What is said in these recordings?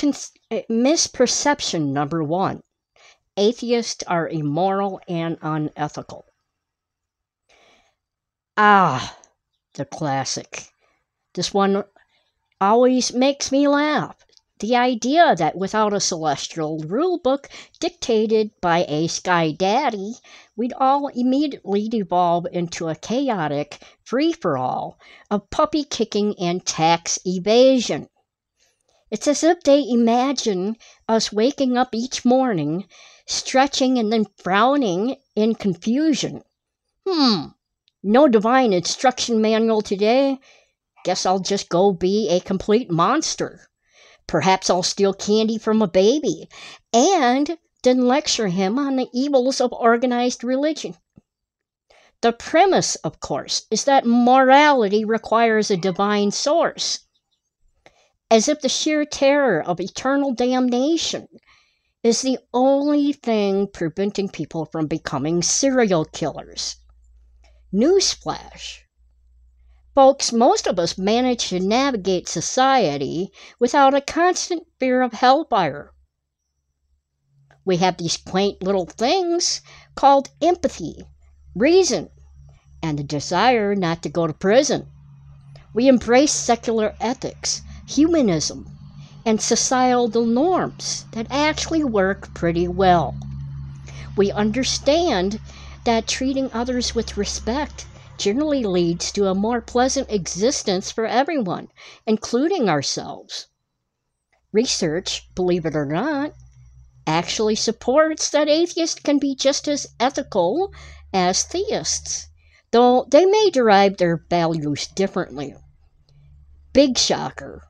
Misperception number 1. Atheists are immoral and unethical. Ah, the classic. This one always makes me laugh. The idea that without a celestial rulebook dictated by a sky daddy, we'd all immediately devolve into a chaotic free-for-all of puppy kicking and tax evasion. It's as if they imagine us waking up each morning, stretching and then frowning in confusion. No divine instruction manual today. Guess I'll just go be a complete monster. Perhaps I'll steal candy from a baby and then lecture him on the evils of organized religion. The premise, of course, is that morality requires a divine source, as if the sheer terror of eternal damnation is the only thing preventing people from becoming serial killers. Newsflash. Folks, most of us manage to navigate society without a constant fear of hellfire. We have these quaint little things called empathy, reason, and the desire not to go to prison. We embrace secular ethics, humanism, and societal norms that actually work pretty well. We understand that treating others with respect generally leads to a more pleasant existence for everyone, including ourselves. Research, believe it or not, actually supports that atheists can be just as ethical as theists, though they may derive their values differently. Big shocker,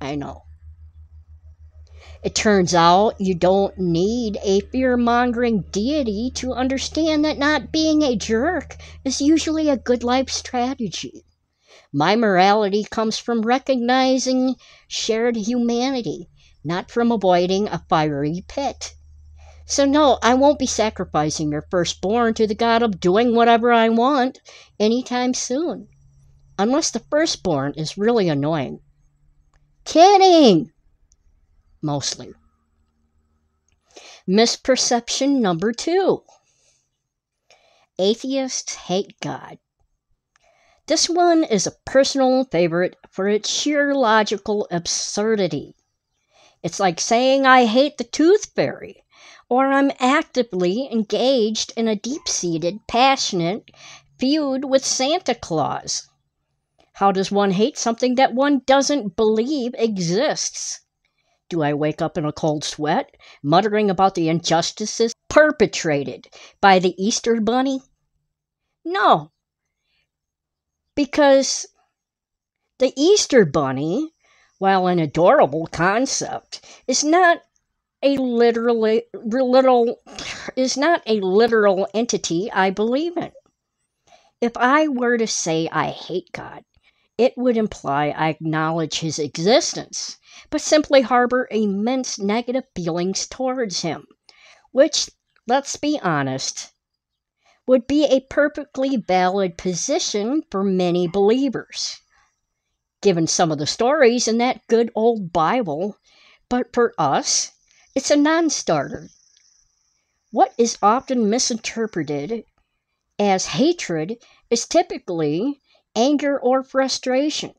I know. It turns out you don't need a fear-mongering deity to understand that not being a jerk is usually a good life strategy. My morality comes from recognizing shared humanity, not from avoiding a fiery pit. So no, I won't be sacrificing your firstborn to the god of doing whatever I want anytime soon, unless the firstborn is really annoying. Kidding! Mostly. Misperception number 2. Atheists hate God. This one is a personal favorite for its sheer logical absurdity. It's like saying I hate the tooth fairy, or I'm actively engaged in a deep-seated, passionate feud with Santa Claus. How does one hate something that one doesn't believe exists? Do I wake up in a cold sweat, muttering about the injustices perpetrated by the Easter Bunny? No, because the Easter Bunny, while an adorable concept, is not a literal entity I believe in. If I were to say I hate God, it would imply I acknowledge his existence, but simply harbor immense negative feelings towards him, which, let's be honest, would be a perfectly valid position for many believers, given some of the stories in that good old Bible, but for us, it's a non-starter. What is often misinterpreted as hatred is typically anger or frustration,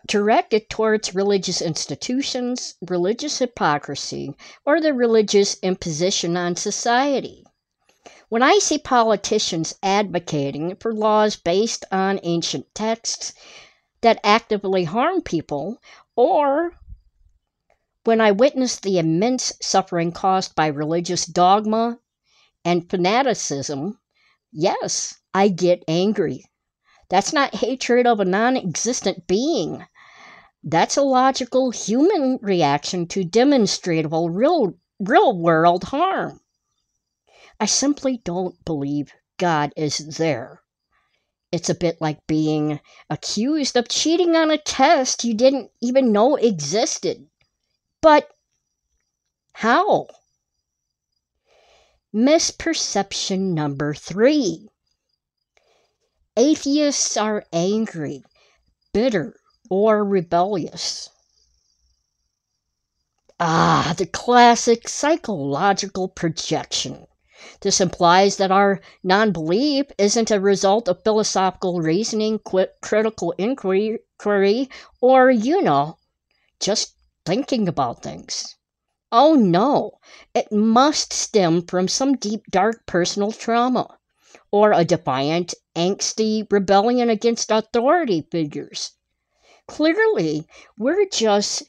directed towards religious institutions, religious hypocrisy, or the religious imposition on society. When I see politicians advocating for laws based on ancient texts that actively harm people, or when I witness the immense suffering caused by religious dogma and fanaticism, yes, I get angry. That's not hatred of a non-existent being. That's a logical human reaction to demonstrable real-world harm. I simply don't believe God is there. It's a bit like being accused of cheating on a test you didn't even know existed. But how? Misperception number 3. Atheists are angry, bitter, or rebellious. The classic psychological projection. This implies that our non-belief isn't a result of philosophical reasoning, critical inquiry, or, just thinking about things. Oh no, it must stem from some deep, dark personal trauma, or a defiant, angsty rebellion against authority figures. Clearly, we're just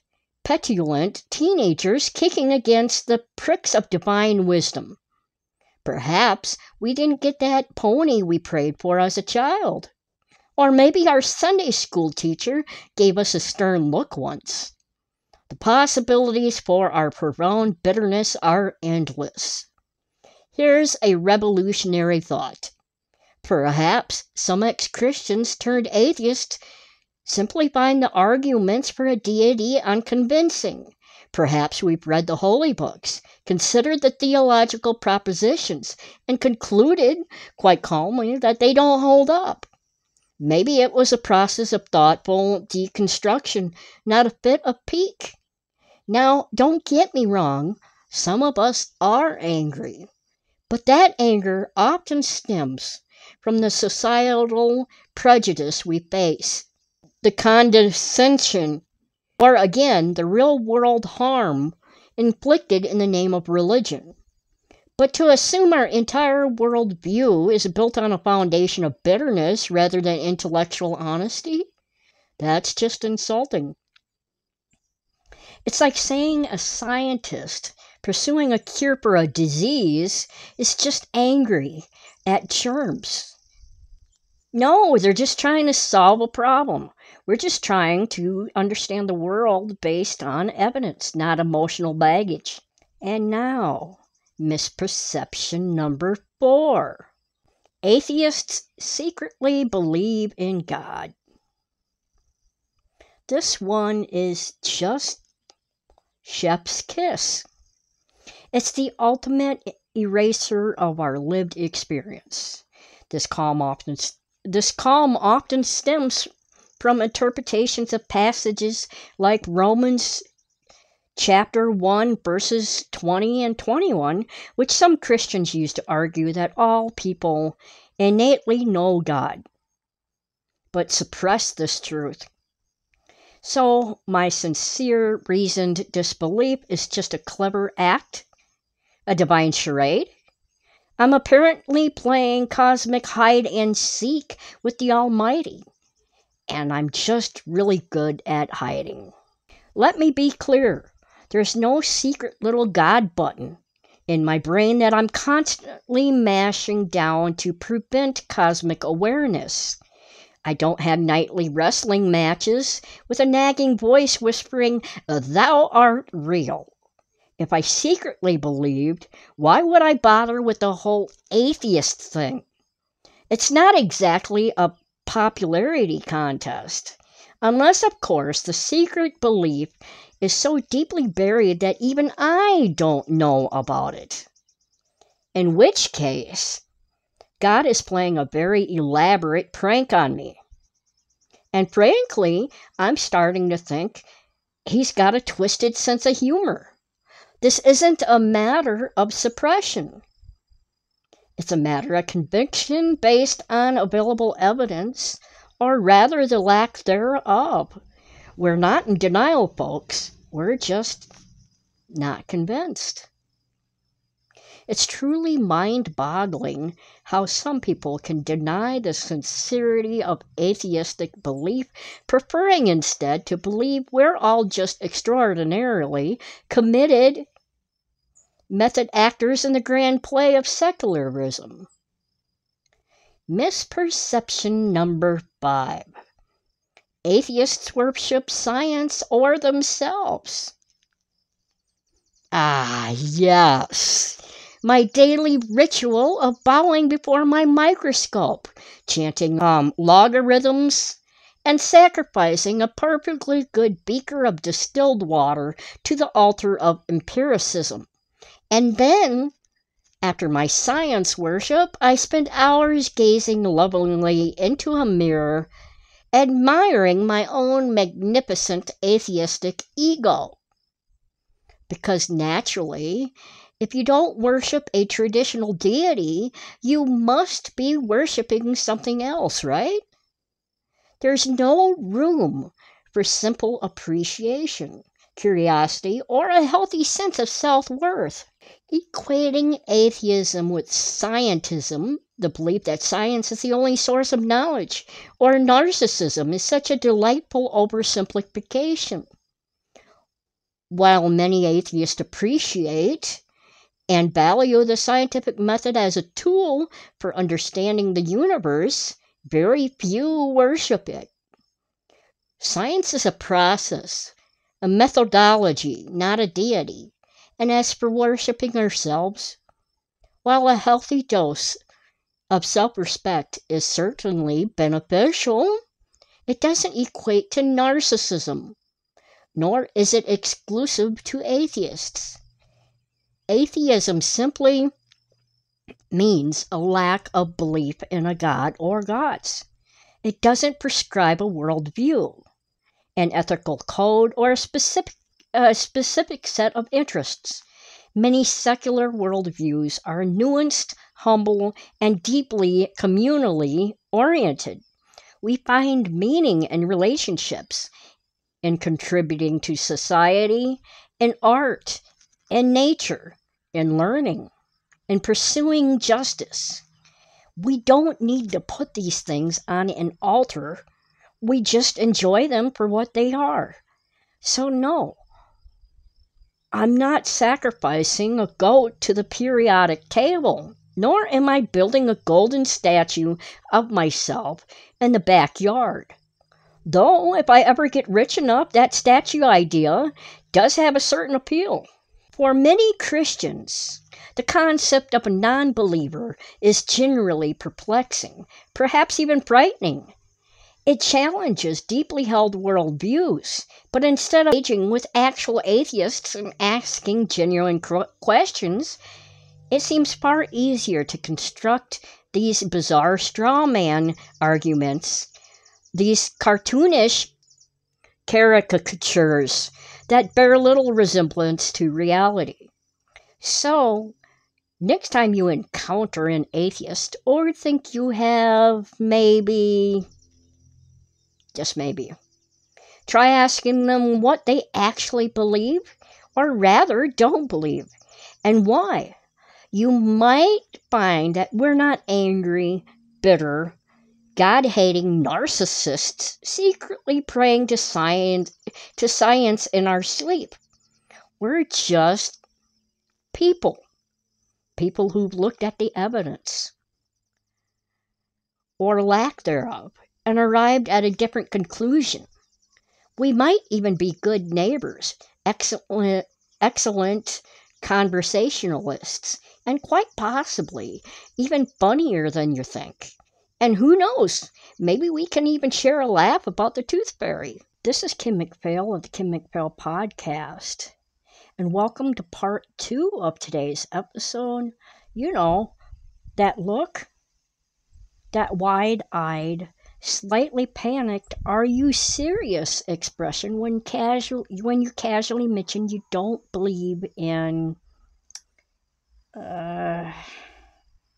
petulant teenagers kicking against the pricks of divine wisdom. Perhaps we didn't get that pony we prayed for as a child. Or maybe our Sunday school teacher gave us a stern look once. The possibilities for our profound bitterness are endless. Here's a revolutionary thought. Perhaps some ex-Christians turned atheists simply find the arguments for a deity unconvincing. Perhaps we've read the holy books, considered the theological propositions, and concluded, quite calmly, that they don't hold up. Maybe it was a process of thoughtful deconstruction, not a fit of pique. Now, don't get me wrong, some of us are angry, but that anger often stems from the societal prejudice we face, the condescension, or again, the real-world harm inflicted in the name of religion. But to assume our entire worldview is built on a foundation of bitterness rather than intellectual honesty, that's just insulting. It's like saying a scientist pursuing a cure for a disease is just angry at germs. No, they're just trying to solve a problem. We're just trying to understand the world based on evidence, not emotional baggage. And now, misperception number 4. Atheists secretly believe in God. This one is just chef's kiss. It's the ultimate eraser of our lived experience. This calm often stems from interpretations of passages like Romans chapter 1, verses 20 and 21, which some Christians use to argue that all people innately know God, but suppress this truth. So my sincere, reasoned disbelief is just a clever act, a divine charade. I'm apparently playing cosmic hide-and-seek with the Almighty, and I'm just really good at hiding. Let me be clear. There's no secret little God button in my brain that I'm constantly mashing down to prevent cosmic awareness. I don't have nightly wrestling matches with a nagging voice whispering, "Thou art real." If I secretly believed, why would I bother with the whole atheist thing? It's not exactly a popularity contest. Unless, of course, the secret belief is so deeply buried that even I don't know about it. In which case, God is playing a very elaborate prank on me. And frankly, I'm starting to think he's got a twisted sense of humor. This isn't a matter of suppression. It's a matter of conviction based on available evidence, or rather the lack thereof. We're not in denial, folks. We're just not convinced. It's truly mind-boggling how some people can deny the sincerity of atheistic belief, preferring instead to believe we're all just extraordinarily committed method actors in the grand play of secularism. Misperception number 5. Atheists worship science or themselves. Yes. My daily ritual of bowing before my microscope, chanting logarithms, and sacrificing a perfectly good beaker of distilled water to the altar of empiricism. And then, after my science worship, I spend hours gazing lovingly into a mirror, admiring my own magnificent atheistic ego. Because naturally, if you don't worship a traditional deity, you must be worshiping something else, right? There's no room for simple appreciation, curiosity, or a healthy sense of self-worth. Equating atheism with scientism, the belief that science is the only source of knowledge, or narcissism is such a delightful oversimplification. While many atheists appreciate and value the scientific method as a tool for understanding the universe, very few worship it. Science is a process, a methodology, not a deity. And as for worshiping ourselves, while a healthy dose of self-respect is certainly beneficial, it doesn't equate to narcissism, nor is it exclusive to atheists. Atheism simply means a lack of belief in a god or gods. It doesn't prescribe a worldview, an ethical code, or a specific set of interests. Many secular worldviews are nuanced, humble, and deeply communally oriented. We find meaning in relationships, in contributing to society, in art, in nature, in learning, in pursuing justice. We don't need to put these things on an altar. We just enjoy them for what they are. So no, I'm not sacrificing a goat to the periodic table, nor am I building a golden statue of myself in the backyard. Though, if I ever get rich enough, that statue idea does have a certain appeal. For many Christians, the concept of a non-believer is generally perplexing, perhaps even frightening. It challenges deeply held worldviews, but instead of engaging with actual atheists and asking genuine questions, it seems far easier to construct these bizarre straw man arguments, these cartoonish caricatures that bear little resemblance to reality. So, next time you encounter an atheist or think you have just maybe, try asking them what they actually believe, or rather don't believe, and why. You might find that we're not angry, bitter, God-hating narcissists secretly praying to science in our sleep. We're just people who've looked at the evidence, or lack thereof, and arrived at a different conclusion. We might even be good neighbors, excellent conversationalists, and quite possibly even funnier than you think. And who knows, maybe we can even share a laugh about the tooth fairy. This is Kim McPhail of the Kim McPhail Podcast, and welcome to part 2 of today's episode. You know, that look, that wide-eyed, slightly panicked, "Are you serious?" expression when you casually mention you don't believe in, I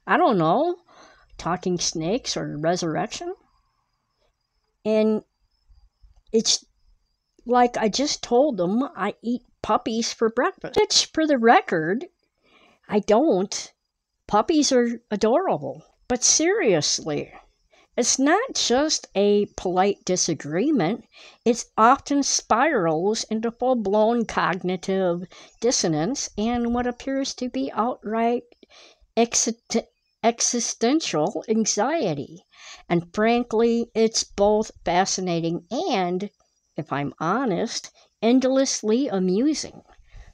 don't know, talking snakes or resurrection. And it's like I just told them I eat puppies for breakfast, which, for the record, I don't. Puppies are adorable. But seriously, it's not just a polite disagreement. It often spirals into full-blown cognitive dissonance and what appears to be outright existential anxiety. And frankly, it's both fascinating and, if I'm honest, endlessly amusing.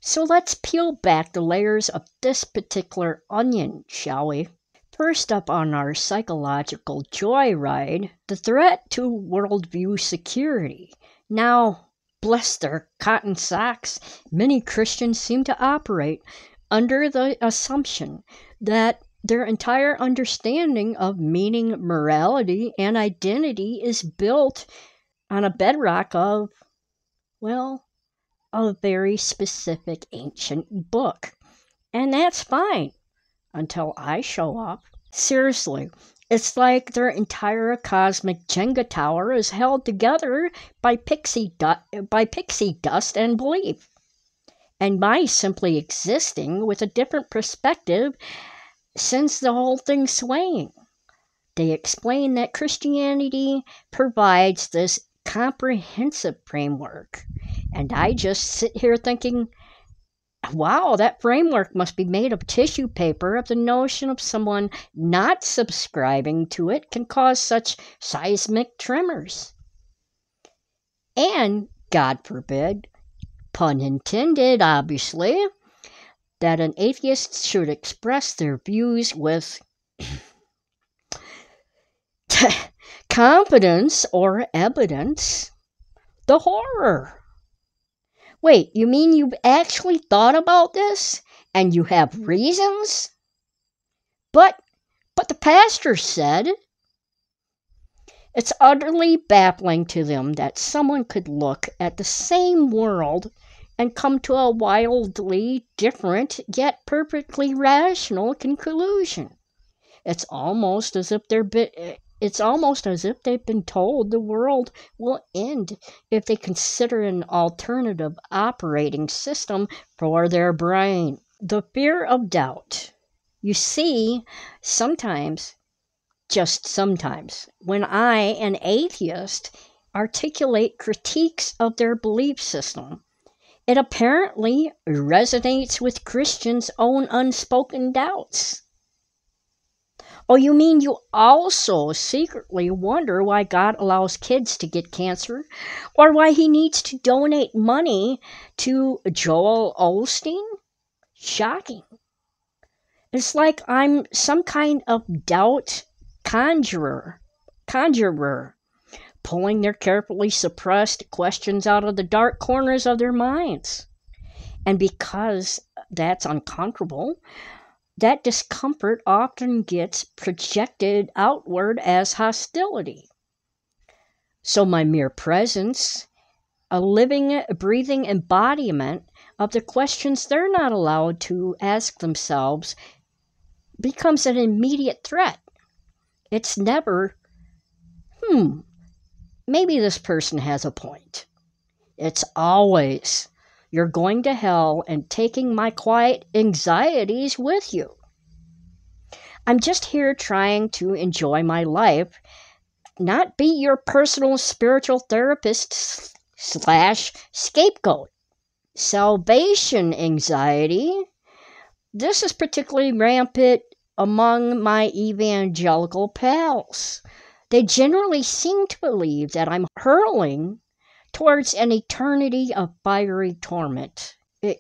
So let's peel back the layers of this particular onion, shall we? First up on our psychological joyride, the threat to worldview security. Now, bless their cotton socks, many Christians seem to operate under the assumption that their entire understanding of meaning, morality, and identity is built on a bedrock of, well, a very specific ancient book. And that's fine until I show up. Seriously, it's like their entire cosmic Jenga tower is held together by pixie dust and belief. And my simply existing with a different perspective sends the whole thing swaying. They explain that Christianity provides this comprehensive framework. And I just sit here thinking, wow, that framework must be made of tissue paper if the notion of someone not subscribing to it can cause such seismic tremors. And, God forbid, pun intended, obviously, that an atheist should express their views with confidence or evidence. The horror. Wait, you mean you've actually thought about this? And you have reasons? But the pastor said. It's utterly baffling to them that someone could look at the same world and come to a wildly different yet perfectly rational conclusion. It's almost as if they've been told the world will end if they consider an alternative operating system for their brain. The fear of doubt. You see, sometimes, just sometimes, when I, an atheist, articulate critiques of their belief system, it apparently resonates with Christians' own unspoken doubts. Oh, you mean you also secretly wonder why God allows kids to get cancer? Or why he needs to donate money to Joel Osteen? Shocking. It's like I'm some kind of doubt conjurer, pulling their carefully suppressed questions out of the dark corners of their minds. And because that's uncomfortable, that discomfort often gets projected outward as hostility. So my mere presence, a living, breathing embodiment of the questions they're not allowed to ask themselves, becomes an immediate threat. It's never, maybe this person has a point. It's always, you're going to hell and taking my quiet anxieties with you. I'm just here trying to enjoy my life, not be your personal spiritual therapist / scapegoat. Salvation anxiety. This is particularly rampant among my evangelical pals. They generally seem to believe that I'm hurling towards an eternity of fiery torment.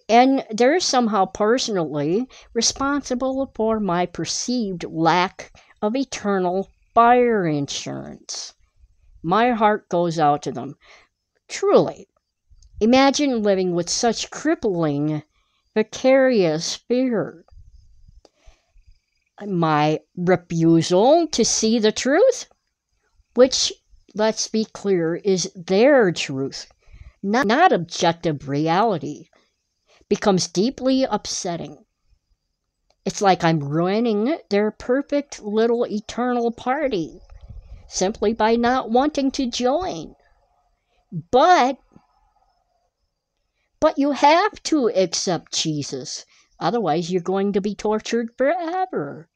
And they're somehow personally responsible for my perceived lack of eternal fire insurance. My heart goes out to them. Truly, imagine living with such crippling, vicarious fear. My refusal to see the truth, which, let's be clear, is their truth, not objective reality, becomes deeply upsetting. It's like I'm ruining their perfect little eternal party simply by not wanting to join. But you have to accept Jesus. Otherwise, you're going to be tortured forever.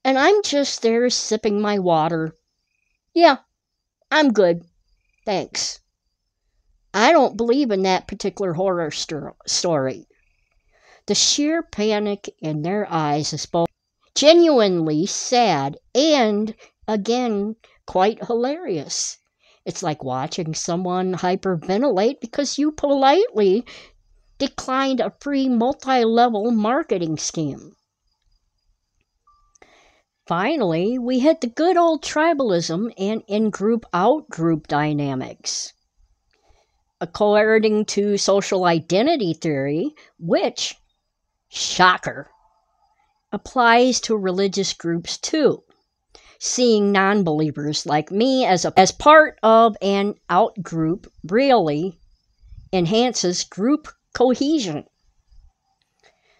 And I'm just there sipping my water. Yeah, I'm good. Thanks. I don't believe in that particular horror story. The sheer panic in their eyes is both genuinely sad and, again, quite hilarious. It's like watching someone hyperventilate because you politely declined a free multi-level marketing scheme. Finally, we hit the good old tribalism and in-group, out-group dynamics. According to social identity theory, which, shocker, applies to religious groups too, seeing non-believers like me as part of an out-group really enhances group cohesion.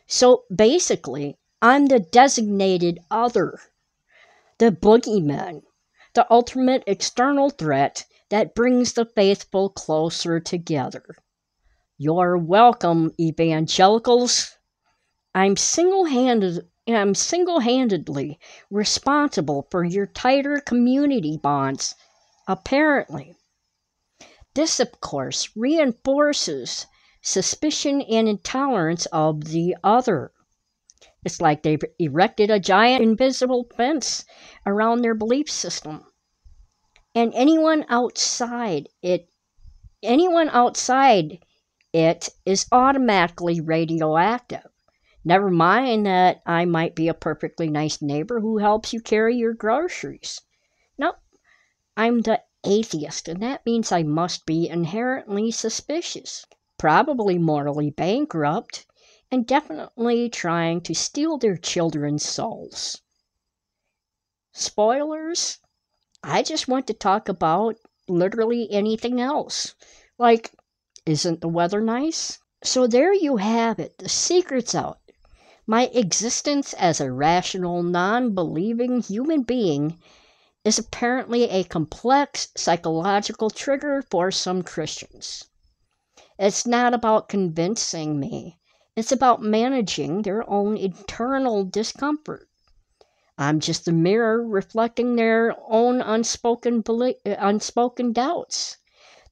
So basically, I'm the designated other, the boogeyman, the ultimate external threat that brings the faithful closer together. You're welcome, evangelicals. I'm single-handedly responsible for your tighter community bonds, apparently. This, of course, reinforces suspicion and intolerance of the other. It's like they've erected a giant invisible fence around their belief system. And anyone outside it is automatically radioactive. Never mind that I might be a perfectly nice neighbor who helps you carry your groceries. No, I'm the atheist, and that means I must be inherently suspicious, probably morally bankrupt, and definitely trying to steal their children's souls. Spoilers? I just want to talk about literally anything else. Like, isn't the weather nice? So there you have it. The secret's out. My existence as a rational, non-believing human being is apparently a complex psychological trigger for some Christians. It's not about convincing me. It's about managing their own internal discomfort. I'm just a mirror reflecting their own unspoken doubts.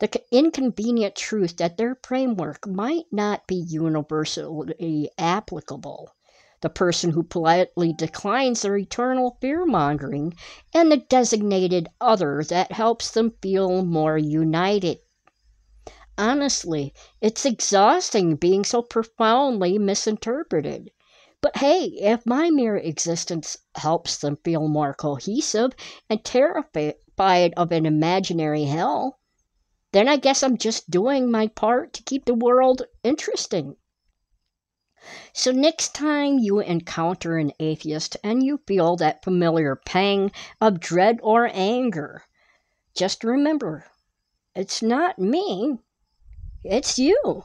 The inconvenient truth that their framework might not be universally applicable. The person who politely declines their eternal fear-mongering, and the designated other that helps them feel more united. Honestly, it's exhausting being so profoundly misinterpreted. But hey, if my mere existence helps them feel more cohesive and terrified of an imaginary hell, then I guess I'm just doing my part to keep the world interesting. So next time you encounter an atheist and you feel that familiar pang of dread or anger, just remember, it's not me, it's you.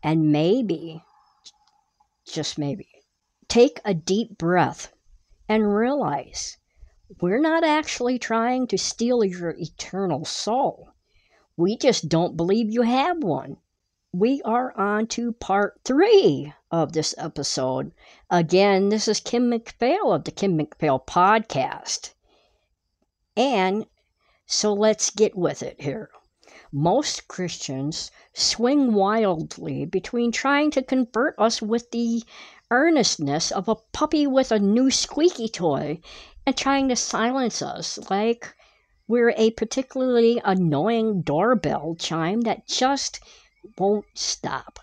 And maybe, just maybe, take a deep breath and realize we're not actually trying to steal your eternal soul. We just don't believe you have one. We are on to part 3 of this episode. Again, this is Kim McPhail of the Kim McPhail Podcast. And so let's get with it here. Most Christians swing wildly between trying to convert us with the earnestness of a puppy with a new squeaky toy and trying to silence us like we're a particularly annoying doorbell chime that just won't stop.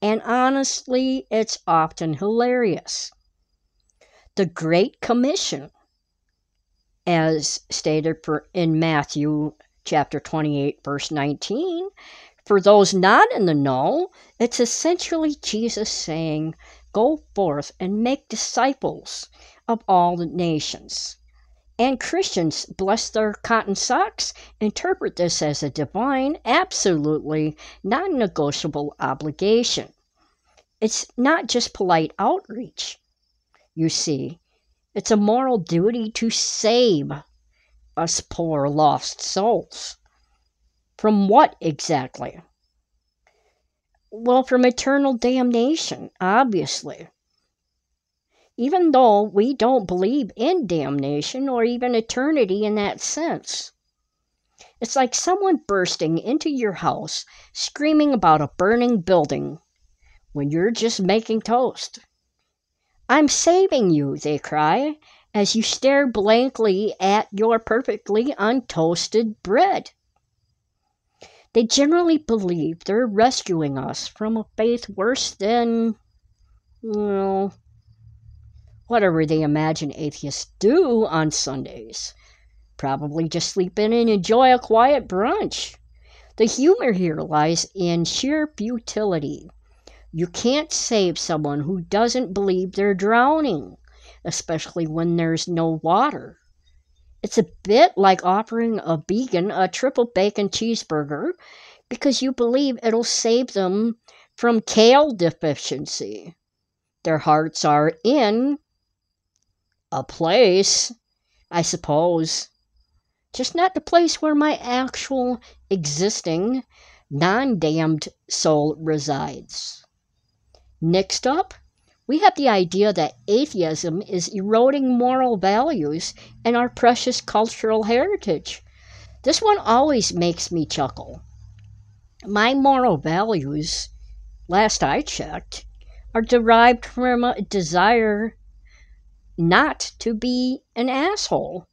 And honestly, it's often hilarious. The Great Commission, as stated in Matthew chapter 28, verse 19, for those not in the know, it's essentially Jesus saying, "Go forth and make disciples of all the nations." And Christians, bless their cotton socks, interpret this as a divine, absolutely non-negotiable obligation. It's not just polite outreach. You see, it's a moral duty to save us poor lost souls. From what exactly? Well, from eternal damnation, obviously. Even though we don't believe in damnation or even eternity in that sense. It's like someone bursting into your house screaming about a burning building when you're just making toast. "I'm saving you," they cry, as you stare blankly at your perfectly untoasted bread. They generally believe they're rescuing us from a faith worse than, well, whatever they imagine atheists do on Sundays. Probably just sleep in and enjoy a quiet brunch. The humor here lies in sheer futility. You can't save someone who doesn't believe they're drowning, especially when there's no water. It's a bit like offering a vegan a triple bacon cheeseburger because you believe it'll save them from kale deficiency. Their hearts are in a place, I suppose, just not the place where my actual existing, non-damned soul resides. Next up, we have the idea that atheism is eroding moral values and our precious cultural heritage. This one always makes me chuckle. My moral values, last I checked, are derived from a desire not to be an asshole,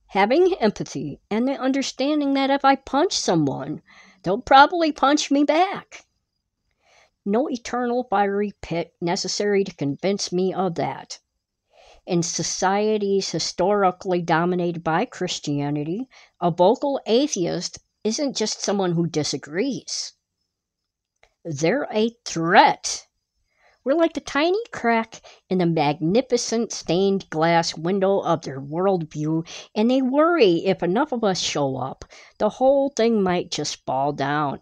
having empathy, and the understanding that if I punch someone, they'll probably punch me back. No eternal fiery pit necessary to convince me of that. In societies historically dominated by Christianity, a vocal atheist isn't just someone who disagrees. They're a threat. We're like the tiny crack in the magnificent stained glass window of their worldview, and they worry if enough of us show up, the whole thing might just fall down.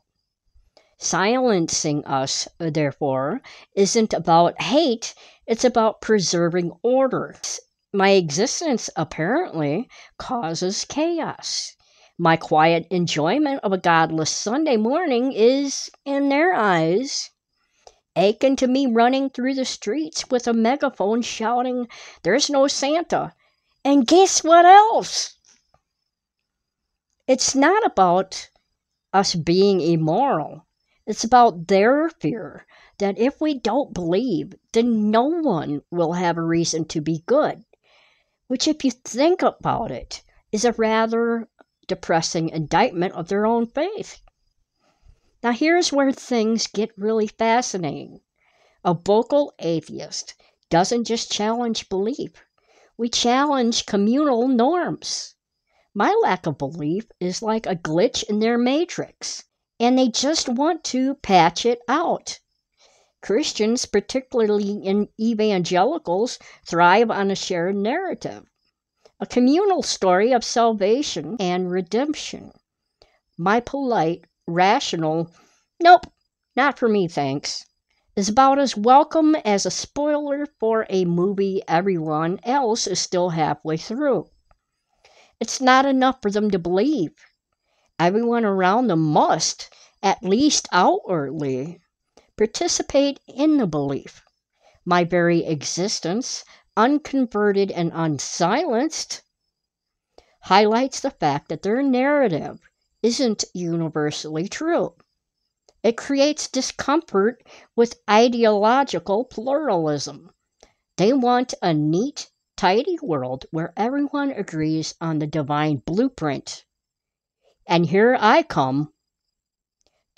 Silencing us, therefore, isn't about hate, it's about preserving order. My existence apparently causes chaos. My quiet enjoyment of a godless Sunday morning is, in their eyes, akin to me running through the streets with a megaphone shouting, "There's no Santa." And guess what else? It's not about us being immoral. It's about their fear that if we don't believe, then no one will have a reason to be good, which, if you think about it, is a rather depressing indictment of their own faith. Now here's where things get really fascinating. A vocal atheist doesn't just challenge belief. We challenge communal norms. My lack of belief is like a glitch in their matrix, and they just want to patch it out. Christians, particularly in evangelicals, thrive on a shared narrative, a communal story of salvation and redemption. My polite, rational, "Nope, not for me, thanks," is about as welcome as a spoiler for a movie everyone else is still halfway through. It's not enough for them to believe. Everyone around them must, at least outwardly, participate in the belief. My very existence, unconverted and unsilenced, highlights the fact that their narrative isn't universally true. It creates discomfort with ideological pluralism. They want a neat, tidy world where everyone agrees on the divine blueprint. And here I come,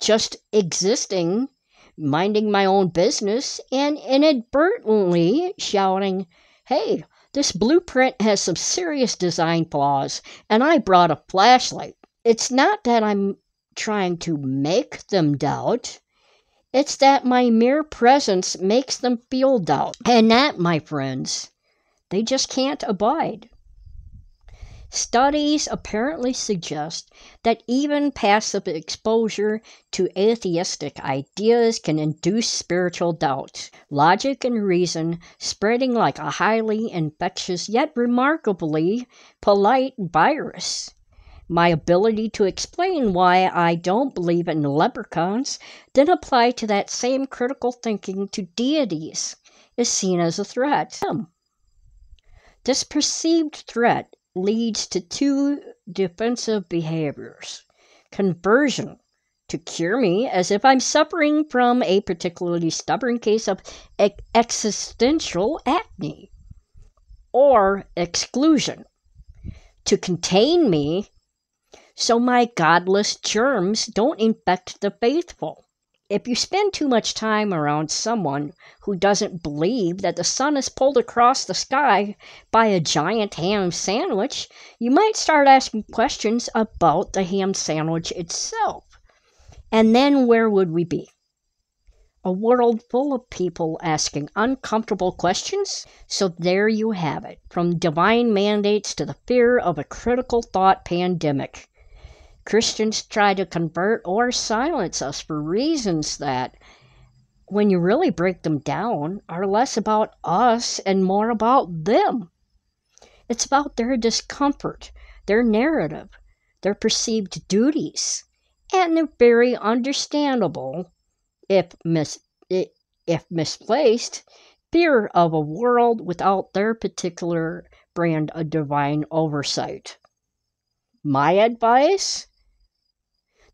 just existing, minding my own business, and inadvertently shouting, "Hey, this blueprint has some serious design flaws, and I brought a flashlight." It's not that I'm trying to make them doubt. It's that my mere presence makes them feel doubt. And that, my friends, they just can't abide. Studies apparently suggest that even passive exposure to atheistic ideas can induce spiritual doubt, logic and reason spreading like a highly infectious yet remarkably polite virus. My ability to explain why I don't believe in leprechauns, then apply to that same critical thinking to deities, is seen as a threat. This perceived threat leads to two defensive behaviors: conversion, to cure me as if I'm suffering from a particularly stubborn case of existential acne, or exclusion, to contain me so my godless germs don't infect the faithful. If you spend too much time around someone who doesn't believe that the sun is pulled across the sky by a giant ham sandwich, you might start asking questions about the ham sandwich itself. And then where would we be? A world full of people asking uncomfortable questions? So there you have it, from divine mandates to the fear of a critical thought pandemic. Christians try to convert or silence us for reasons that, when you really break them down, are less about us and more about them. It's about their discomfort, their narrative, their perceived duties, and their very understandable, if misplaced, fear of a world without their particular brand of divine oversight. My advice?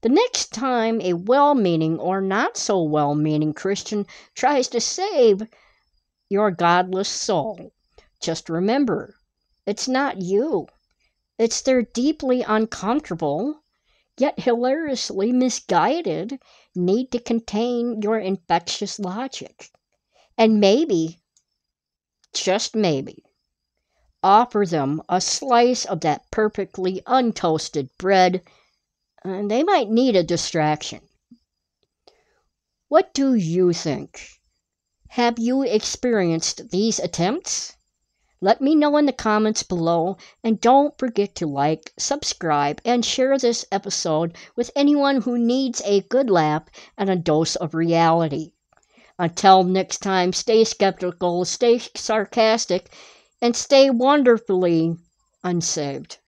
The next time a well-meaning or not so well-meaning Christian tries to save your godless soul, just remember, it's not you. It's their deeply uncomfortable, yet hilariously misguided need to contain your infectious logic. And maybe, just maybe, offer them a slice of that perfectly untoasted bread, and they might need a distraction. What do you think? Have you experienced these attempts? Let me know in the comments below, and don't forget to like, subscribe, and share this episode with anyone who needs a good laugh and a dose of reality. Until next time, stay skeptical, stay sarcastic, and stay wonderfully unsaved.